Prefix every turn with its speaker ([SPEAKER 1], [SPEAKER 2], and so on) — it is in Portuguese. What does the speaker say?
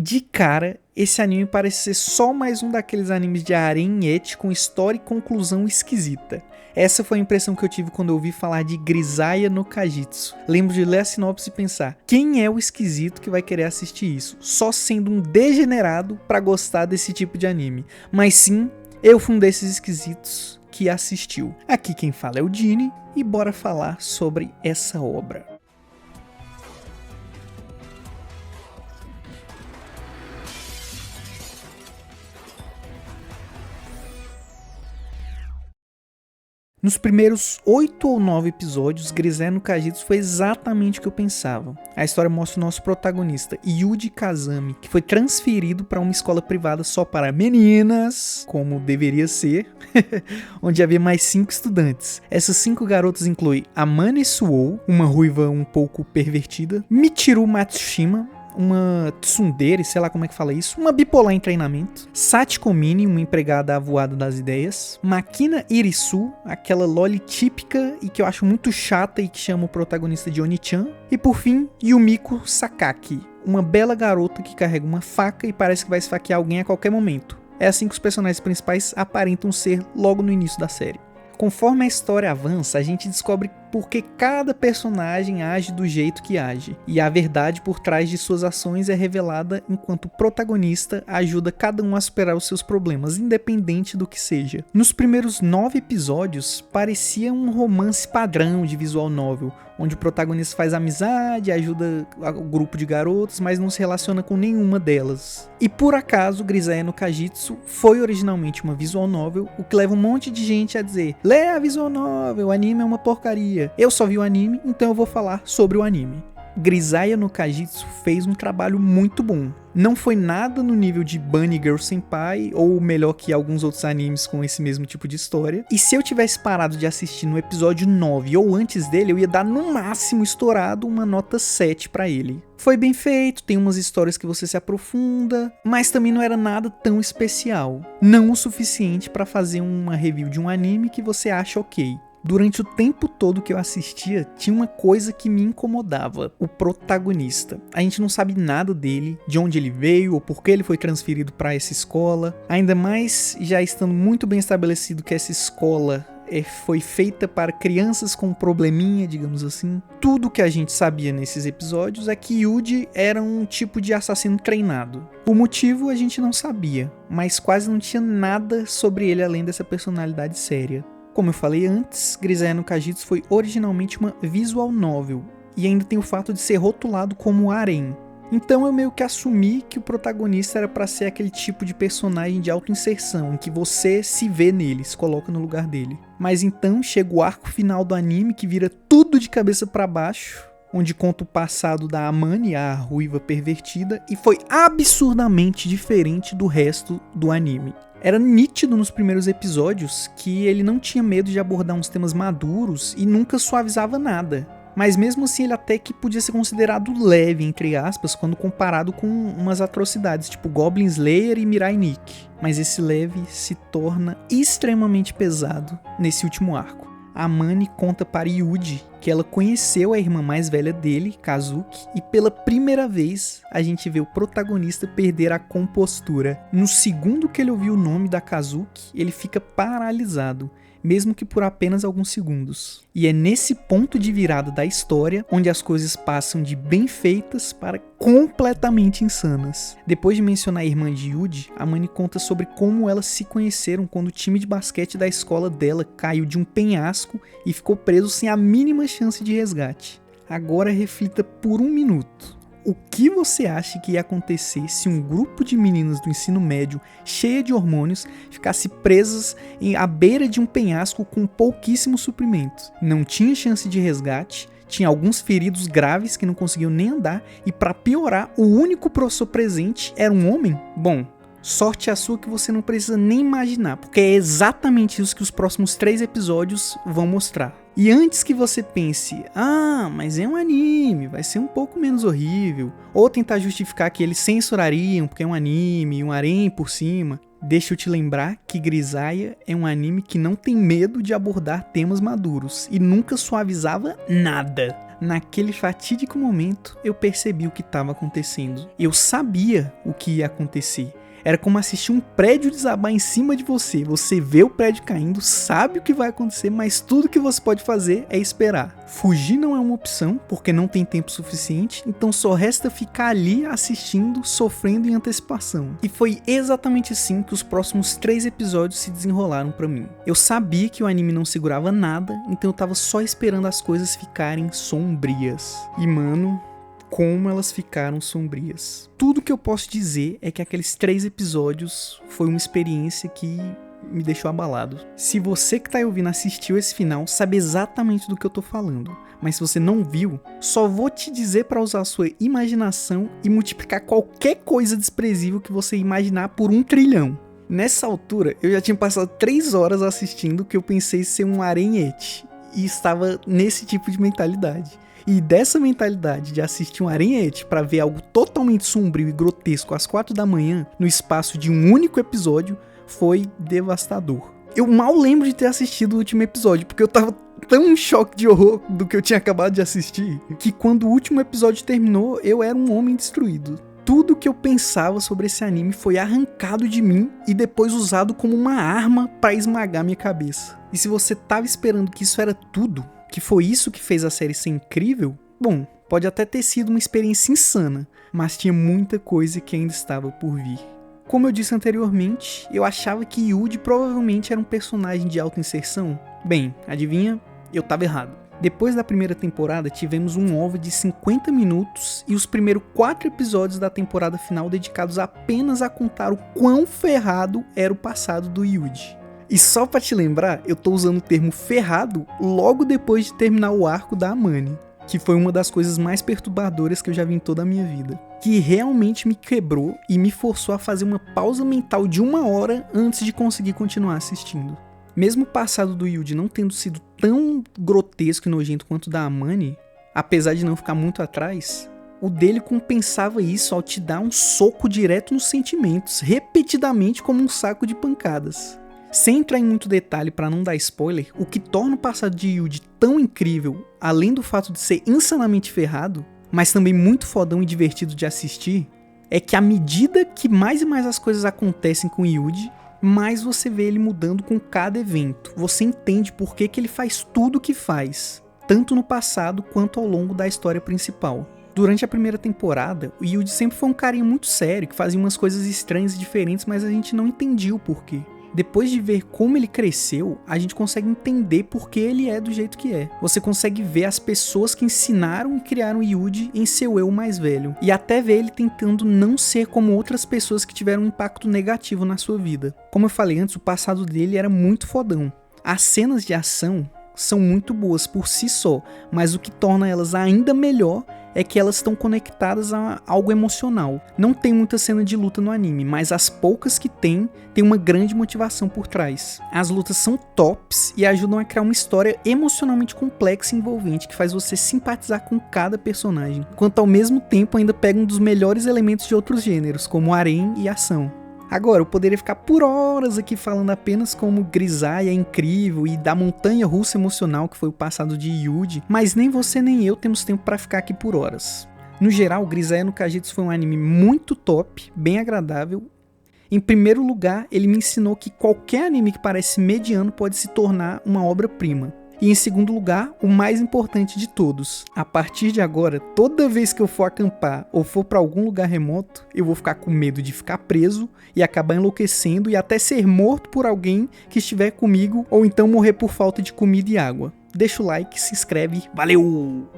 [SPEAKER 1] De cara, esse anime parece ser só mais um daqueles animes de harem eti com história e conclusão esquisita. Essa foi a impressão que eu tive quando eu ouvi falar de Grisaia no Kajitsu. Lembro de ler a sinopse e pensar, quem é o esquisito que vai querer assistir isso? Só sendo um degenerado pra gostar desse tipo de anime. Mas sim, eu fui um desses esquisitos que assistiu. Aqui quem fala é o Dini e bora falar sobre essa obra. Nos primeiros 8 ou 9 episódios, Grisaia no Kajitsu foi exatamente o que eu pensava. A história mostra o nosso protagonista, Yuji Kazami, que foi transferido para uma escola privada só para meninas, como deveria ser, onde havia mais 5 estudantes. Essas 5 garotas incluem Amane Suou, uma ruiva um pouco pervertida, Michiru Matsushima, uma tsundere, sei lá como é que fala isso, uma bipolar em treinamento, Satiko Mini, uma empregada avoada das ideias, Makina Irisu, aquela loli típica e que eu acho muito chata e que chama o protagonista de Oni-chan, e por fim, Yumiko Sakaki, uma bela garota que carrega uma faca e parece que vai esfaquear alguém a qualquer momento. É assim que os personagens principais aparentam ser logo no início da série. Conforme a história avança, a gente descobre por que cada personagem age do jeito que age, e a verdade por trás de suas ações é revelada enquanto o protagonista ajuda cada um a superar os seus problemas, independente do que seja. Nos primeiros 9 episódios, parecia um romance padrão de visual novel, onde o protagonista faz amizade, ajuda o grupo de garotos, mas não se relaciona com nenhuma delas. E por acaso, Grisaia no Kajitsu foi originalmente uma visual novel, o que leva um monte de gente a dizer: lê a visual novel, o anime é uma porcaria. Eu só vi o anime, então eu vou falar sobre o anime. Grisaia no Kajitsu fez um trabalho muito bom. Não foi nada no nível de Bunny Girl Senpai, ou melhor que alguns outros animes com esse mesmo tipo de história. E se eu tivesse parado de assistir no episódio 9 ou antes dele, eu ia dar no máximo estourado uma nota 7 pra ele. Foi bem feito, tem umas histórias que você se aprofunda, mas também não era nada tão especial. Não o suficiente pra fazer uma review de um anime que você acha ok. Durante o tempo todo que eu assistia, tinha uma coisa que me incomodava: o protagonista. A gente não sabe nada dele, de onde ele veio ou por que ele foi transferido para essa escola. Ainda mais já estando muito bem estabelecido que essa escola foi feita para crianças com probleminha, digamos assim. Tudo que a gente sabia nesses episódios é que Yuji era um tipo de assassino treinado. O motivo a gente não sabia, mas quase não tinha nada sobre ele além dessa personalidade séria. Como eu falei antes, Grisaia no Kajitsu foi originalmente uma visual novel, e ainda tem o fato de ser rotulado como harem. Então eu meio que assumi que o protagonista era pra ser aquele tipo de personagem de autoinserção, em que você se vê nele, se coloca no lugar dele. Mas então chega o arco final do anime que vira tudo de cabeça pra baixo, onde conta o passado da Amane, a ruiva pervertida, e foi absurdamente diferente do resto do anime. Era nítido nos primeiros episódios que ele não tinha medo de abordar uns temas maduros e nunca suavizava nada. Mas mesmo assim ele até que podia ser considerado leve, entre aspas, quando comparado com umas atrocidades, tipo Goblin Slayer e Mirai Nikki. Mas esse leve se torna extremamente pesado nesse último arco. A Amane conta para Yuji que ela conheceu a irmã mais velha dele, Kazuki, e pela primeira vez a gente vê o protagonista perder a compostura. No segundo que ele ouviu o nome da Kazuki, ele fica paralisado, mesmo que por apenas alguns segundos. E é nesse ponto de virada da história onde as coisas passam de bem feitas para completamente insanas. Depois de mencionar a irmã de Yuji, a Amane conta sobre como elas se conheceram quando o time de basquete da escola dela caiu de um penhasco e ficou preso sem a mínima chance de resgate. Agora reflita por um minuto. O que você acha que ia acontecer se um grupo de meninas do ensino médio, cheia de hormônios, ficasse presas à beira de um penhasco com pouquíssimos suprimentos? Não tinha chance de resgate, tinha alguns feridos graves que não conseguiam nem andar, e para piorar, o único professor presente era um homem? Bom, sorte a sua que você não precisa nem imaginar, porque é exatamente isso que os próximos 3 episódios vão mostrar. E antes que você pense, mas é um anime, vai ser um pouco menos horrível, ou tentar justificar que eles censurariam porque é um anime e um harém por cima, deixa eu te lembrar que Grisaia é um anime que não tem medo de abordar temas maduros e nunca suavizava nada. naquele fatídico momento, eu percebi o que estava acontecendo. Eu sabia o que ia acontecer. Era como assistir um prédio desabar em cima de você. Você vê o prédio caindo, sabe o que vai acontecer, mas tudo que você pode fazer é esperar. Fugir não é uma opção, porque não tem tempo suficiente, então só resta ficar ali assistindo, sofrendo em antecipação. E foi exatamente assim que os próximos 3 episódios se desenrolaram pra mim. Eu sabia que o anime não segurava nada, então eu tava só esperando as coisas ficarem sombrias. E mano, como elas ficaram sombrias. Tudo que eu posso dizer é que aqueles 3 episódios foi uma experiência que me deixou abalado. Se você que tá aí ouvindo assistiu esse final, sabe exatamente do que eu tô falando. Mas se você não viu, só vou te dizer pra usar a sua imaginação e multiplicar qualquer coisa desprezível que você imaginar por 1 trilhão. Nessa altura, eu já tinha passado 3 horas assistindo o que eu pensei ser um arenhete. E estava nesse tipo de mentalidade. E dessa mentalidade de assistir um arenhete pra ver algo totalmente sombrio e grotesco às 4 da manhã, no espaço de um único episódio, foi devastador. Eu mal lembro de ter assistido o último episódio, porque eu tava tão em choque de horror do que eu tinha acabado de assistir, que quando o último episódio terminou, eu era um homem destruído. Tudo que eu pensava sobre esse anime foi arrancado de mim e depois usado como uma arma pra esmagar minha cabeça. E se você tava esperando que isso era tudo, que foi isso que fez a série ser incrível, bom, pode até ter sido uma experiência insana, mas tinha muita coisa que ainda estava por vir. Como eu disse anteriormente, eu achava que Yuji provavelmente era um personagem de autoinserção. Bem, adivinha? Eu tava errado. Depois da primeira temporada, tivemos um OVA de 50 minutos e os primeiros 4 episódios da temporada final dedicados apenas a contar o quão ferrado era o passado do Yuji. E só pra te lembrar, eu tô usando o termo ferrado logo depois de terminar o arco da Amane, que foi uma das coisas mais perturbadoras que eu já vi em toda a minha vida, que realmente me quebrou e me forçou a fazer uma pausa mental de 1 hora antes de conseguir continuar assistindo. Mesmo o passado do Yuji não tendo sido tão grotesco e nojento quanto o da Amane, apesar de não ficar muito atrás, o dele compensava isso ao te dar um soco direto nos sentimentos, repetidamente como um saco de pancadas. Sem entrar em muito detalhe para não dar spoiler, o que torna o passado de Yuji tão incrível, além do fato de ser insanamente ferrado, mas também muito fodão e divertido de assistir, é que à medida que mais e mais as coisas acontecem com Yuji, mais você vê ele mudando com cada evento. Você entende por que ele faz tudo o que faz, tanto no passado quanto ao longo da história principal. Durante a primeira temporada, o Yuji sempre foi um carinha muito sério, que fazia umas coisas estranhas e diferentes, mas a gente não entendia o porquê. Depois de ver como ele cresceu, a gente consegue entender por que ele é do jeito que é. Você consegue ver as pessoas que ensinaram e criaram Yuji em seu eu mais velho. E até ver ele tentando não ser como outras pessoas que tiveram um impacto negativo na sua vida. Como eu falei antes, o passado dele era muito fodão. As cenas de ação são muito boas por si só, mas o que torna elas ainda melhor é que elas estão conectadas a algo emocional. Não tem muita cena de luta no anime, mas as poucas que tem uma grande motivação por trás. As lutas são tops e ajudam a criar uma história emocionalmente complexa e envolvente que faz você simpatizar com cada personagem, enquanto ao mesmo tempo ainda pega um dos melhores elementos de outros gêneros, como harém e ação. Agora, eu poderia ficar por horas aqui falando apenas como Grisaia é incrível e da montanha russa emocional que foi o passado de Yuji, mas nem você nem eu temos tempo pra ficar aqui por horas. No geral, Grisaia no Kajitsu foi um anime muito top, bem agradável. Em primeiro lugar, ele me ensinou que qualquer anime que parece mediano pode se tornar uma obra-prima. E em segundo lugar, o mais importante de todos. A partir de agora, toda vez que eu for acampar ou for para algum lugar remoto, eu vou ficar com medo de ficar preso e acabar enlouquecendo e até ser morto por alguém que estiver comigo ou então morrer por falta de comida e água. Deixa o like, se inscreve, valeu!